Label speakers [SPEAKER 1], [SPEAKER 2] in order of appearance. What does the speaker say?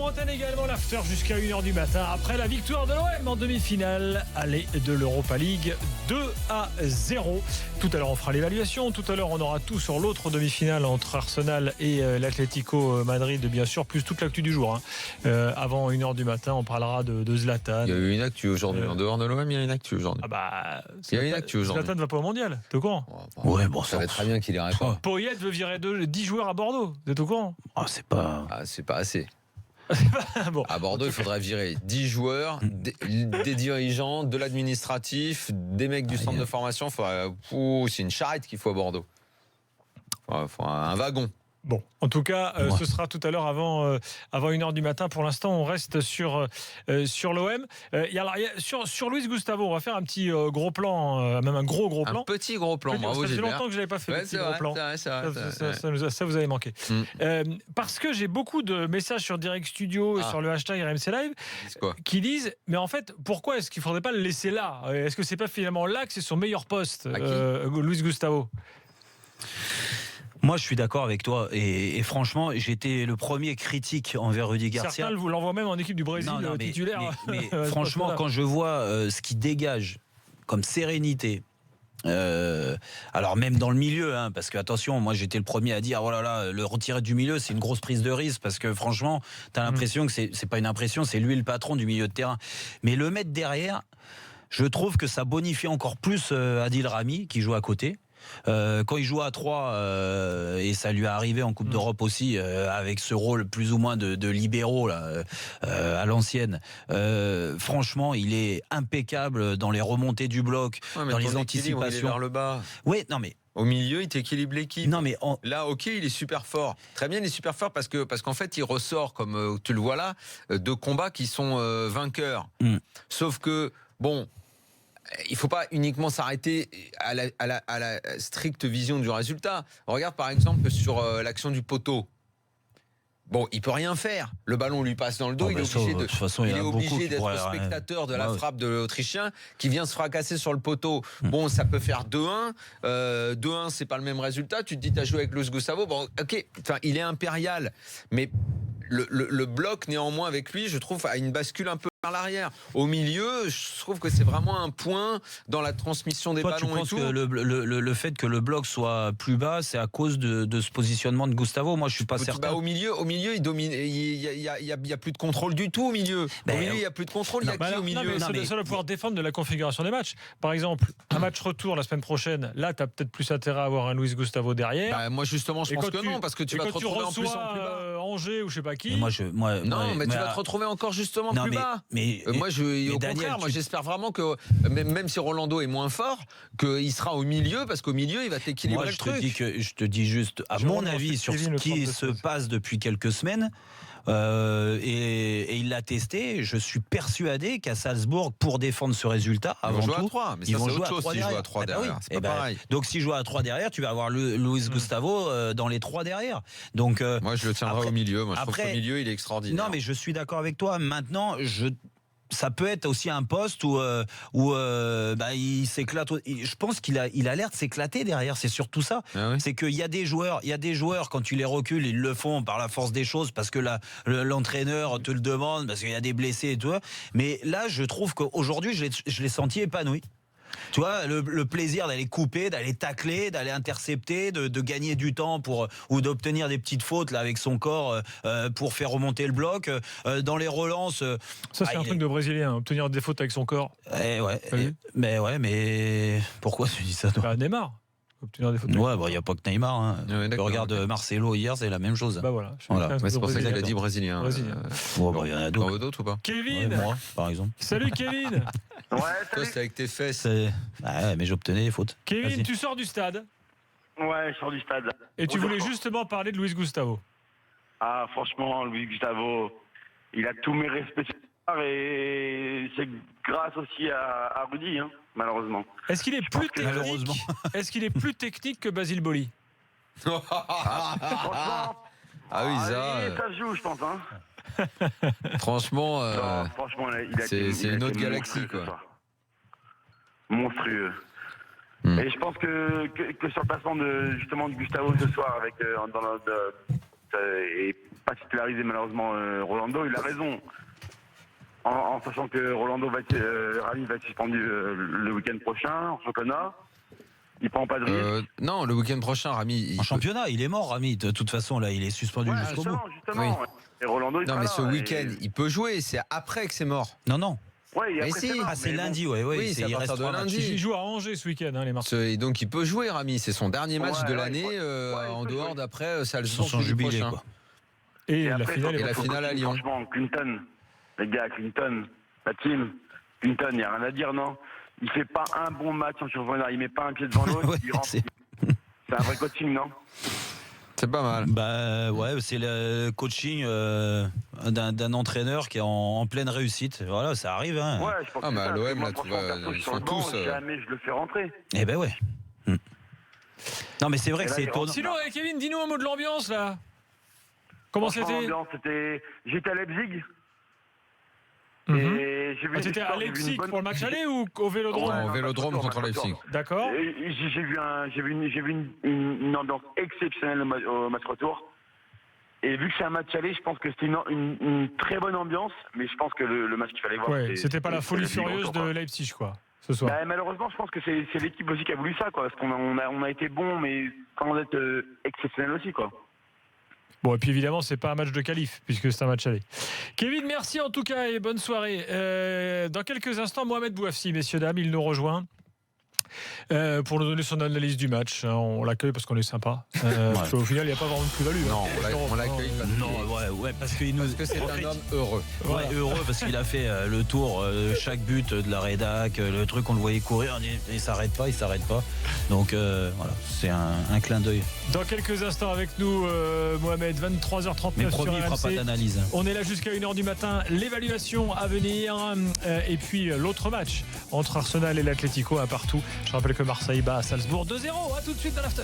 [SPEAKER 1] Bretagne également, l'after jusqu'à 1h du matin. Après la victoire de l'OM en demi-finale, aller de l'Europa League 2-0. Tout à l'heure, on fera l'évaluation. Tout à l'heure, on aura tout sur l'autre demi-finale entre Arsenal et l'Atlético Madrid, bien sûr, plus toute l'actu du jour. Avant 1h du matin, on parlera de Zlatan.
[SPEAKER 2] Il y a eu une actu aujourd'hui. En dehors de l'OM, il y a une actu aujourd'hui.
[SPEAKER 1] Il y a une actu aujourd'hui. Zlatan ne va pas au mondial. T'es au courant?
[SPEAKER 2] Ouais, bon, ça va très bien qu'il irait pas.
[SPEAKER 1] Poyet veut virer 10 joueurs à Bordeaux. Vous êtes au courant?
[SPEAKER 2] C'est pas assez.
[SPEAKER 1] Bon.
[SPEAKER 2] À Bordeaux, il faudrait virer 10 joueurs, des dirigeants, de l'administratif, des mecs du centre de formation. C'est une charrette qu'il faut à Bordeaux. Il faut un wagon.
[SPEAKER 1] Bon, en tout cas, ce sera tout à l'heure avant 1h du matin. Pour l'instant, on reste sur l'OM. Sur Luis Gustavo, on va faire un petit gros plan, même un gros plan.
[SPEAKER 2] Un petit gros plan.
[SPEAKER 1] Ça fait longtemps que je n'avais pas fait de petit gros plan. Ça vous avez manqué. Parce que j'ai beaucoup de messages sur Direct Studio et sur le hashtag RMC Live qui disent, mais en fait, pourquoi est-ce qu'il ne faudrait pas le laisser là? Est-ce que c'est pas finalement là que c'est son meilleur poste, Luis Gustavo?
[SPEAKER 3] Moi, je suis d'accord avec toi. Et franchement, j'étais le premier critique envers Rudy Garcia.
[SPEAKER 1] Certains vous l'envoient même en équipe du Brésil titulaire.
[SPEAKER 3] Mais franchement, quand je vois ce qui dégage comme sérénité, alors même dans le milieu, parce que attention, moi j'étais le premier à dire, oh là là, le retirer du milieu, c'est une grosse prise de risque, parce que franchement, t'as l'impression que c'est pas une impression, c'est lui le patron du milieu de terrain. Mais le mettre derrière, je trouve que ça bonifie encore plus Adil Rami, qui joue à côté. Quand il joue à 3 et ça lui est arrivé en Coupe d'Europe aussi, avec ce rôle plus ou moins de libéraux là, à l'ancienne, franchement il est impeccable dans les remontées du bloc, dans les anticipations.
[SPEAKER 2] Il est vers le bas.
[SPEAKER 3] Oui, non mais
[SPEAKER 2] au milieu, il t'équilibre l'équipe.
[SPEAKER 3] Non, mais
[SPEAKER 2] là, ok, il est super fort. Très bien, il est super fort parce qu'en fait, il ressort, comme tu le vois là, de combats qui sont vainqueurs. Sauf que, bon, il ne faut pas uniquement s'arrêter à la stricte vision du résultat. Regarde par exemple sur l'action du poteau. Bon, il peut rien faire. Le ballon lui passe dans le dos. Il est obligé d'être spectateur de la frappe de l'Autrichien qui vient se fracasser sur le poteau. Bon, ça peut faire 2-1. 2-1, c'est pas le même résultat. Tu te dis, tu as joué avec Luis Gustavo. Bon, ok, il est impérial. Mais le bloc, néanmoins, avec lui, je trouve, a une bascule un peu vers l'arrière. Au milieu, je trouve que c'est vraiment un point dans la transmission des ballons.
[SPEAKER 3] Tu penses
[SPEAKER 2] et tout.
[SPEAKER 3] Que le fait que le bloc soit plus bas, c'est à cause de ce positionnement de Gustavo? Moi, je suis pas certain.
[SPEAKER 2] Au milieu, il domine. Il y a plus de contrôle du tout au milieu. Au milieu, il y a plus de contrôle. Il y a qui au milieu?
[SPEAKER 1] C'est seul à pouvoir défendre de la configuration des matchs. Par exemple, un match retour la semaine prochaine. Là, tu as peut-être plus intérêt à avoir un Luis Gustavo derrière.
[SPEAKER 2] Moi, justement, je pense que non, parce que tu vas te retrouver en plus bas.
[SPEAKER 1] Angers ou je sais pas qui.
[SPEAKER 3] Mais tu
[SPEAKER 2] vas te retrouver encore justement plus bas. Au contraire, j'espère vraiment que même si Rolando est moins fort, qu'il sera au milieu, parce qu'au milieu il va t'équilibrer le truc.
[SPEAKER 3] Je te dis juste, à mon avis, sur ce qui se passe depuis quelques semaines. Et il l'a testé. Je suis persuadé qu'à Salzbourg, pour défendre ce résultat, avant tout,
[SPEAKER 2] ils vont jouer à 3. Mais ça, c'est autre chose s'ils jouent à 3 derrière. C'est pas pareil.
[SPEAKER 3] Donc, s'ils jouent à 3 derrière, tu vas avoir Luis Gustavo dans les 3 derrière. Donc,
[SPEAKER 2] moi, je le tiendrai au milieu. Moi, je trouve qu'au milieu, il est extraordinaire.
[SPEAKER 3] Non, mais je suis d'accord avec toi. Maintenant, ça peut être aussi un poste où il s'éclate. Je pense qu'il a l'air de s'éclater derrière. C'est surtout ça. C'est qu'il y a des joueurs, quand tu les recules, ils le font par la force des choses parce que l'entraîneur te le demande, parce qu'il y a des blessés et tout. Mais là, je trouve qu'aujourd'hui, je l'ai senti épanoui. Tu vois, le plaisir d'aller couper, d'aller tacler, d'aller intercepter, de gagner du temps ou d'obtenir des petites fautes là avec son corps pour faire remonter le bloc. Dans les relances,
[SPEAKER 1] ça c'est un truc de Brésilien, obtenir des fautes avec son corps.
[SPEAKER 3] Mais pourquoi tu dis ça toi?
[SPEAKER 1] Neymar. Obtenir des fautes.
[SPEAKER 3] Ouais, il n'y a pas que Neymar. Regarde Marcelo hier, c'est la même chose.
[SPEAKER 1] Voilà.
[SPEAKER 2] C'est pour ça qu'il a dit brésilien.
[SPEAKER 3] Il y en a
[SPEAKER 2] d'autres ou pas?
[SPEAKER 1] Kevin,
[SPEAKER 3] moi, par exemple.
[SPEAKER 1] Salut Kevin.
[SPEAKER 4] Ouais,
[SPEAKER 2] toi, c'est avec tes fesses.
[SPEAKER 3] Mais j'obtenais les fautes.
[SPEAKER 1] Kevin, tu sors du stade.
[SPEAKER 4] Ouais, je sors du stade.
[SPEAKER 1] Et tu voulais justement parler de Luis Gustavo.
[SPEAKER 4] Ah, franchement, Luis Gustavo, il a tous mes respects. Et c'est grâce aussi à Rudy, malheureusement.
[SPEAKER 1] Est-ce qu'il est plus technique? Est-ce qu'il est plus technique que Basile Boli?
[SPEAKER 4] Franchement, ça se joue, je pense.
[SPEAKER 2] Franchement, c'est une autre galaxie, quoi.
[SPEAKER 4] Monstrueux. Et je pense que sur le placement de Gustavo ce soir, avec et pas titulariser malheureusement Rolando. Il a raison. En sachant que Rami va être suspendu le week-end prochain en championnat. Il prend pas de risque.
[SPEAKER 2] Non, le week-end prochain, Rami.
[SPEAKER 3] En championnat, il est mort, Rami. De toute façon, là, il est suspendu jusqu'au bout.
[SPEAKER 4] Justement.
[SPEAKER 2] Oui.
[SPEAKER 4] Et Rolando, il
[SPEAKER 2] Non,
[SPEAKER 4] sera
[SPEAKER 2] mais
[SPEAKER 4] là,
[SPEAKER 2] ce week-end, il peut jouer. C'est après que c'est mort.
[SPEAKER 3] Non.
[SPEAKER 4] Ouais,
[SPEAKER 2] Mais si.
[SPEAKER 3] Ah, c'est
[SPEAKER 4] mais
[SPEAKER 3] lundi,
[SPEAKER 4] bon.
[SPEAKER 3] oui,
[SPEAKER 2] c'est à
[SPEAKER 3] il
[SPEAKER 2] partir
[SPEAKER 3] reste
[SPEAKER 2] de
[SPEAKER 3] 3 matchs.
[SPEAKER 2] lundi.
[SPEAKER 1] Il joue à Angers ce week-end, les Marseillais.
[SPEAKER 2] Et donc il peut jouer, Rami. C'est son dernier match de l'année
[SPEAKER 4] il
[SPEAKER 2] en
[SPEAKER 4] peut
[SPEAKER 2] dehors
[SPEAKER 4] jouer.
[SPEAKER 2] d'après
[SPEAKER 3] Sans
[SPEAKER 2] Salzbourg
[SPEAKER 3] son jubilé,
[SPEAKER 2] prochain.
[SPEAKER 3] quoi.
[SPEAKER 1] Et, la
[SPEAKER 4] après,
[SPEAKER 1] finale
[SPEAKER 2] et
[SPEAKER 1] est
[SPEAKER 2] la
[SPEAKER 1] pas
[SPEAKER 2] finale à Lyon.
[SPEAKER 4] Franchement, Clinton, les gars, Clinton, la team, Clinton, il n'y a rien à dire, non? Il fait pas un bon match en championnat, il met pas un pied devant l'autre,
[SPEAKER 3] Ouais,
[SPEAKER 4] il rentre.
[SPEAKER 3] c'est-
[SPEAKER 4] C'est un vrai coaching, non?
[SPEAKER 2] C'est pas mal.
[SPEAKER 3] Bah ouais, c'est le coaching d'un entraîneur qui est en pleine réussite. Voilà, ça arrive. Hein.
[SPEAKER 4] Ouais, je pense
[SPEAKER 2] Ah,
[SPEAKER 4] que
[SPEAKER 2] bah,
[SPEAKER 4] ça,
[SPEAKER 2] l'OM,
[SPEAKER 4] moi,
[SPEAKER 2] là, tu
[SPEAKER 4] franchement,
[SPEAKER 2] vois,
[SPEAKER 4] perso, je
[SPEAKER 2] ils
[SPEAKER 4] suis sur
[SPEAKER 2] sont
[SPEAKER 4] le banc,
[SPEAKER 2] tous,
[SPEAKER 4] jamais je le fais rentrer.
[SPEAKER 3] Eh ben ouais. Non, mais c'est vrai
[SPEAKER 4] Et
[SPEAKER 3] que
[SPEAKER 4] là,
[SPEAKER 3] c'est
[SPEAKER 4] il rentre.
[SPEAKER 3] étonnant.
[SPEAKER 1] Sinon, Kevin, dis-nous un mot de l'ambiance, là. Comment
[SPEAKER 4] Franchement,
[SPEAKER 1] c'était
[SPEAKER 4] l'ambiance, j'étais à Leipzig.
[SPEAKER 1] Mhm.
[SPEAKER 4] Et j'ai vu
[SPEAKER 1] T'étais à Leipzig pour le match aller ou au Vélodrome?
[SPEAKER 2] Ouais, au Vélodrome contre Leipzig.
[SPEAKER 1] D'accord.
[SPEAKER 4] Et j'ai vu une ambiance exceptionnelle au match retour. Et vu que c'est un match aller, je pense que c'était une très bonne ambiance, mais je pense que le match qu'il fallait voir.
[SPEAKER 1] Ouais, c'était pas la folie
[SPEAKER 4] Leipzig
[SPEAKER 1] furieuse
[SPEAKER 4] retour,
[SPEAKER 1] de
[SPEAKER 4] quoi.
[SPEAKER 1] Leipzig, quoi, ce soir.
[SPEAKER 4] Bah, malheureusement, je pense que c'est l'équipe aussi qui a voulu ça, quoi, parce qu'on a été bon, mais sans être exceptionnel aussi, quoi.
[SPEAKER 1] Bon, et puis évidemment, c'est pas un match de qualif, puisque c'est un match aller. Kevin, merci en tout cas et bonne soirée. Dans quelques instants, Mohamed Bouafsi, messieurs, dames, il nous rejoint. Pour nous donner son analyse du match. On l'accueille parce qu'on est sympa. Parce qu'au final, il n'y a pas vraiment de plus-value.
[SPEAKER 2] Non, on l'accueille pas.
[SPEAKER 3] Non, ouais, parce qu'il nous.
[SPEAKER 2] Parce que c'est un homme heureux.
[SPEAKER 3] Ouais, heureux parce qu'il a fait le tour, chaque but de la rédac, le truc on le voyait courir, il s'arrête pas. Donc voilà, c'est un clin d'œil.
[SPEAKER 1] Dans quelques instants avec nous, Mohamed, 23h39
[SPEAKER 3] Mais
[SPEAKER 1] sur
[SPEAKER 3] promis, il fera pas
[SPEAKER 1] RMC.
[SPEAKER 3] d'analyse.
[SPEAKER 1] On est là jusqu'à 1h du matin. L'évaluation à venir. Et puis l'autre match entre Arsenal et l'Atlético à partout. Je rappelle que Marseille bat à Salzbourg 2-0. À tout de suite dans l'after.